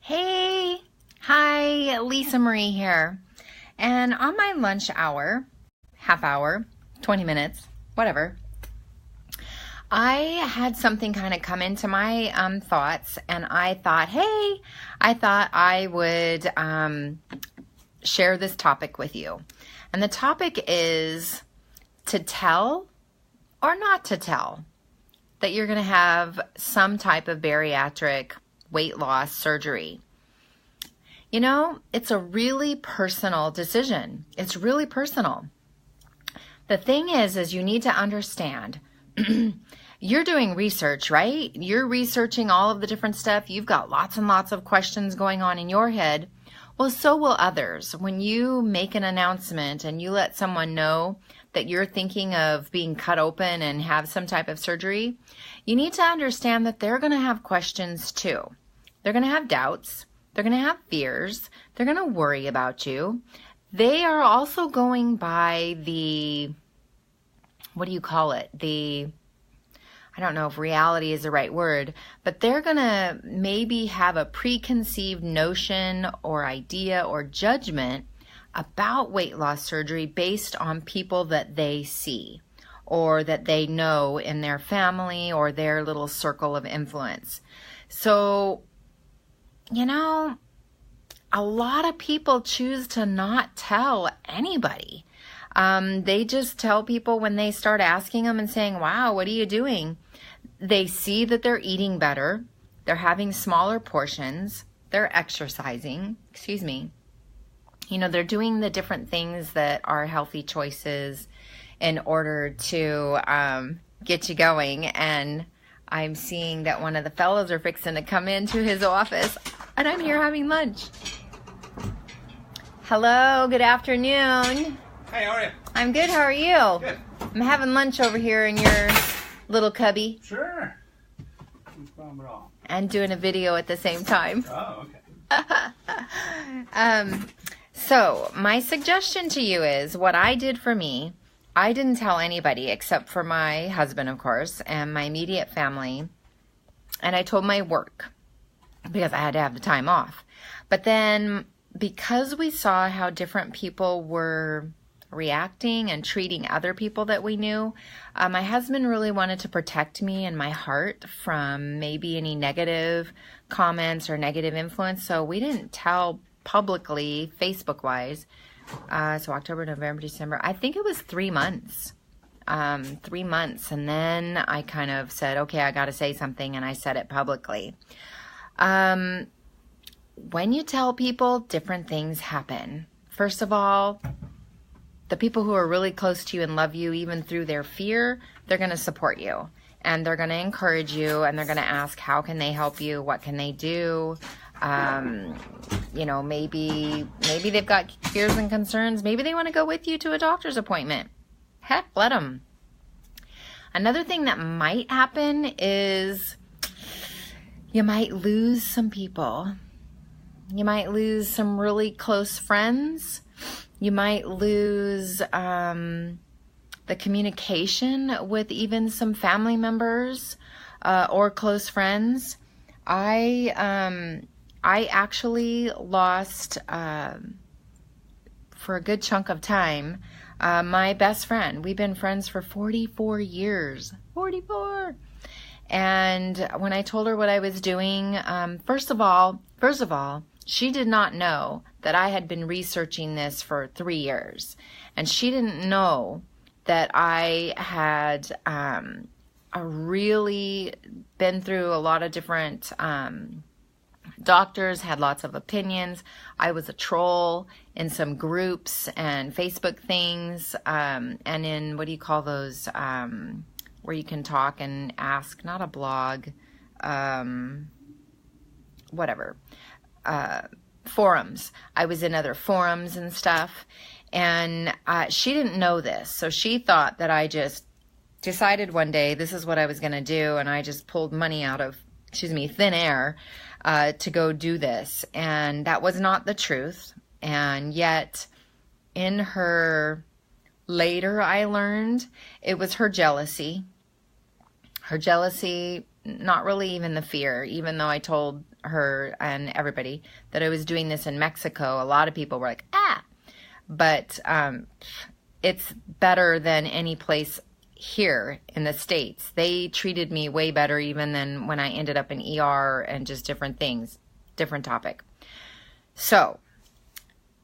Hey, hi, Lisa Marie here. And on my lunch hour, half hour, 20 minutes, whatever, I had something kind of come into my thoughts, and I thought I would share this topic with you. And the topic is to tell or not to tell that you're going to have some type of bariatric weight loss surgery. You know, it's a really personal decision. It's really personal. The thing is you need to understand, you're doing research, right? You're researching all of the different stuff. You've got lots and lots of questions going on in your head. Well, so will others. When you make an announcement and you let someone know that you're thinking of being cut open and have some type of surgery, you need to understand that they're going to have questions too. They're going to have doubts. They're going to have fears. They're going to worry about you. They are also going by the, I don't know if reality is the right word, but they're going to maybe have a preconceived notion or idea or judgment about weight loss surgery based on people that they see or that they know in their family or their little circle of influence. So, you know, a lot of people choose to not tell anybody. They just tell people when they start asking them and saying, wow, what are you doing? They see that they're eating better. They're having smaller portions. They're exercising. You know, they're doing the different things that are healthy choices in order to get you going. And I'm seeing that one of the fellows are fixing to come into his office, and I'm here having lunch. Hello, good afternoon. Hey, how are you? I'm good, how are you? Good. I'm having lunch over here in your little cubby. Sure. No problem at all. And doing a video at the same time. Oh, okay. So my suggestion to you is what I did for me. I didn't tell anybody except for my husband, of course, and my immediate family. And I told my work because I had to have the time off. But then because we saw how different people were reacting and treating other people that we knew, my husband really wanted to protect me and my heart from maybe any negative comments or negative influence. So we didn't tell publicly, Facebook-wise. So October, November, December, I think it was 3 months. 3 months. And then I kind of said, okay, I got to say something. And I said it publicly. When you tell people, different things happen. First of all, the people who are really close to you and love you, even through their fear, they're going to support you. And they're going to encourage you. And they're going to ask, how can they help you? What can they do? You know, maybe they've got fears and concerns. Maybe they want to go with you to a doctor's appointment. Heck, let them. Another thing that might happen is you might lose some people. You might lose some really close friends. You might lose the communication with even some family members or close friends. I actually lost, for a good chunk of time, my best friend. We've been friends for 44 years. 44! And when I told her what I was doing, first of all, she did not know that I had been researching this for 3 years. And she didn't know that I had really been through a lot of different doctors, had lots of opinions. I was a troll in some groups and Facebook things, and in, what do you call those, where you can talk and ask, not a blog, forums. I was in other forums and stuff, and she didn't know this, so she thought that I just decided one day this is what I was going to do, and I just pulled money out of, thin air to go do this, and that was not the truth. And yet, in her later, I learned it was her jealousy. Her jealousy, not really even the fear, even though I told her and everybody that I was doing this in Mexico. A lot of people were like, ah, but it's better than any place here in the States. They treated me way better even than when I ended up in ER and just different things, different topic. So,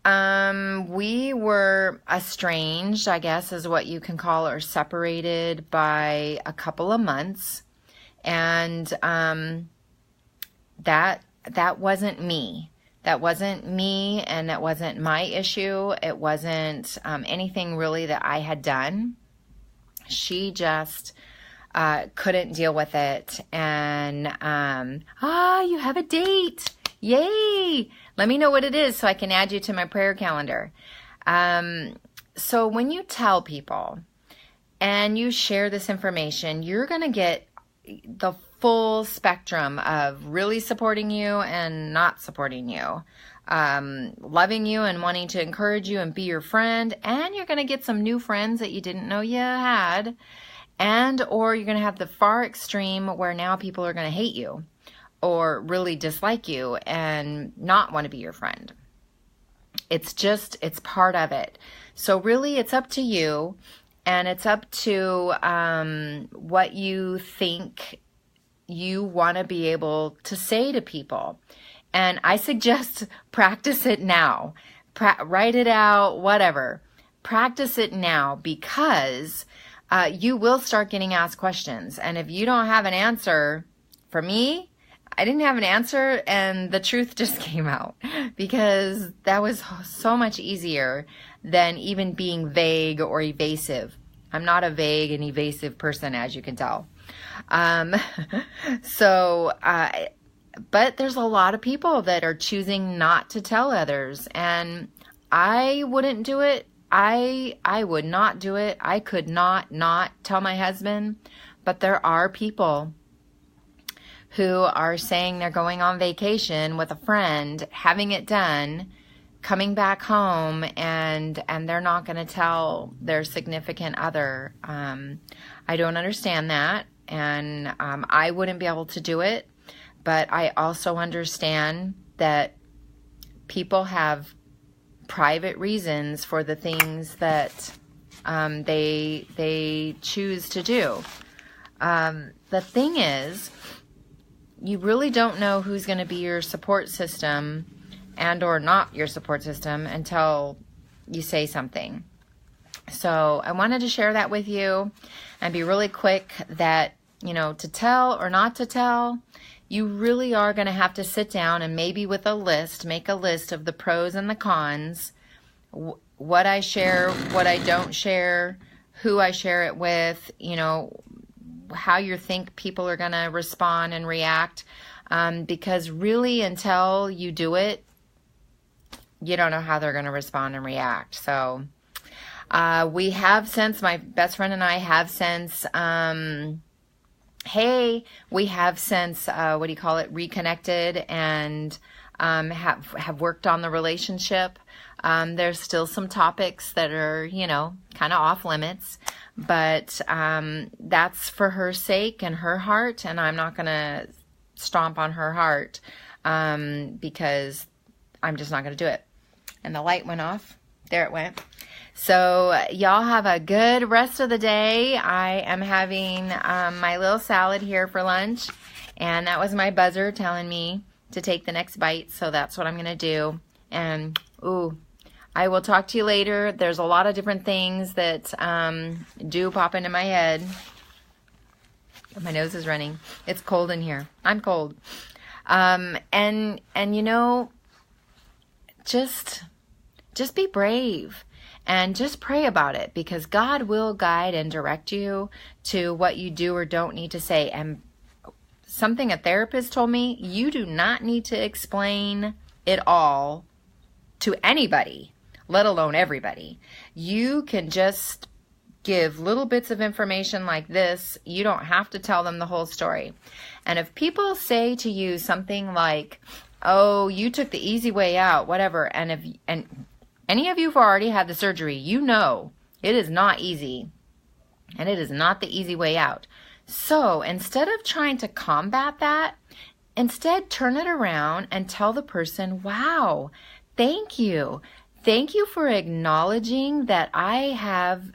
we were estranged, I guess is what you can call it, or separated by a couple of months. And, that wasn't me. That wasn't me, and that wasn't my issue. It wasn't, anything really that I had done. She just, couldn't deal with it. And, you have a date. Yay! Let me know what it is so I can add you to my prayer calendar. So when you tell people and you share this information, you're going to get the full spectrum of really supporting you and not supporting you, loving you and wanting to encourage you and be your friend. And you're going to get some new friends that you didn't know you had. And or you're going to have the far extreme where now people are going to hate you or really dislike you and not want to be your friend. It's part of it. So really it's up to you, and it's up to what you think you want to be able to say to people. And I suggest practice it now. Write it out, whatever. Practice it now, because you will start getting asked questions. And if you don't have an answer, for me, I didn't have an answer, and the truth just came out, because that was so much easier than even being vague or evasive. I'm not a vague and evasive person, as you can tell. But there's a lot of people that are choosing not to tell others, and I wouldn't do it. I would not do it. I could not tell my husband, but there are people who are saying they're going on vacation with a friend, having it done, coming back home, and they're not going to tell their significant other. I don't understand that, and I wouldn't be able to do it, but I also understand that people have private reasons for the things that they choose to do. The thing is, you really don't know who's going to be your support system and or not your support system until you say something. So I wanted to share that with you and be really quick that, to tell or not to tell, you really are going to have to sit down and maybe with a list, make a list of the pros and the cons, what I share, what I don't share, who I share it with, how you think people are going to respond and react, because really until you do it, you don't know how they're going to respond and react. So we have since, my best friend and I have since, we have since, reconnected and have worked on the relationship. There's still some topics that are, kind of off limits, but that's for her sake and her heart, and I'm not going to stomp on her heart because I'm just not going to do it. And the light went off. There it went. So y'all have a good rest of the day. I am having my little salad here for lunch, and that was my buzzer telling me to take the next bite, so that's what I'm going to do. And, I will talk to you later. There's a lot of different things that do pop into my head. My nose is running. It's cold in here. I'm cold. And just be brave and just pray about it, because God will guide and direct you to what you do or don't need to say. And something a therapist told me, you do not need to explain it all to anybody, let alone everybody. You can just give little bits of information like this. You don't have to tell them the whole story. And if people say to you something like, oh, you took the easy way out, whatever, and any of you have already had the surgery, it is not easy, and it is not the easy way out. So instead of trying to combat that, Instead, turn it around and tell the person, wow, thank you. Thank you for acknowledging that I have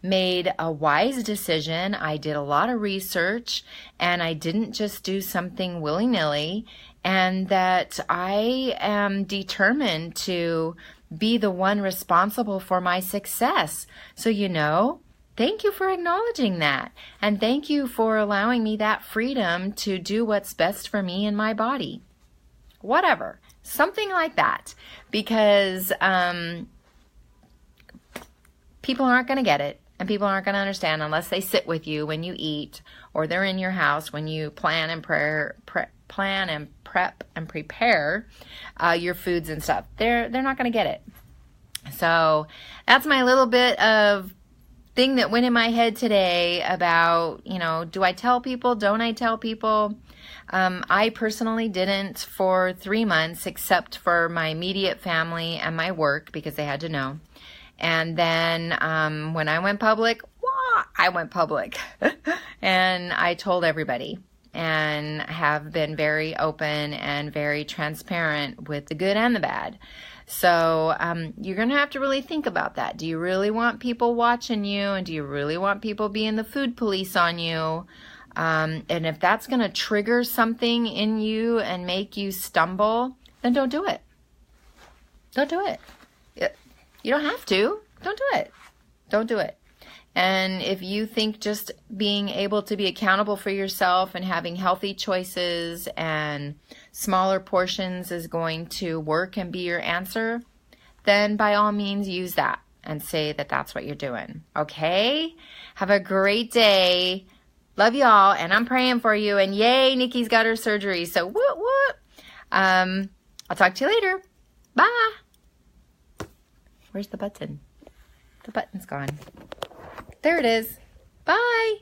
made a wise decision. I did a lot of research and I didn't just do something willy-nilly, and that I am determined to be the one responsible for my success. So, thank you for acknowledging that. And thank you for allowing me that freedom to do what's best for me and my body. Whatever. Something like that, because people aren't going to get it, and people aren't going to understand unless they sit with you when you eat, or they're in your house when you plan and prep and prepare your foods and stuff. They're not going to get it. So that's my little bit of thing that went in my head today about, do I tell people? Don't I tell people? I personally didn't for 3 months, except for my immediate family and my work, because they had to know. And then when I went public, I went public. And I told everybody, and have been very open and very transparent with the good and the bad. So you're going to have to really think about that. Do you really want people watching you? And do you really want people being the food police on you? And if that's going to trigger something in you and make you stumble, then don't do it. Don't do it. You don't have to. Don't do it. Don't do it. And if you think just being able to be accountable for yourself and having healthy choices and smaller portions is going to work and be your answer, then by all means use that and say that that's what you're doing. Okay? Have a great day. Love y'all, and I'm praying for you. And yay, Nikki's got her surgery. So whoop whoop. I'll talk to you later. Bye. Where's the button? The button's gone. There it is. Bye.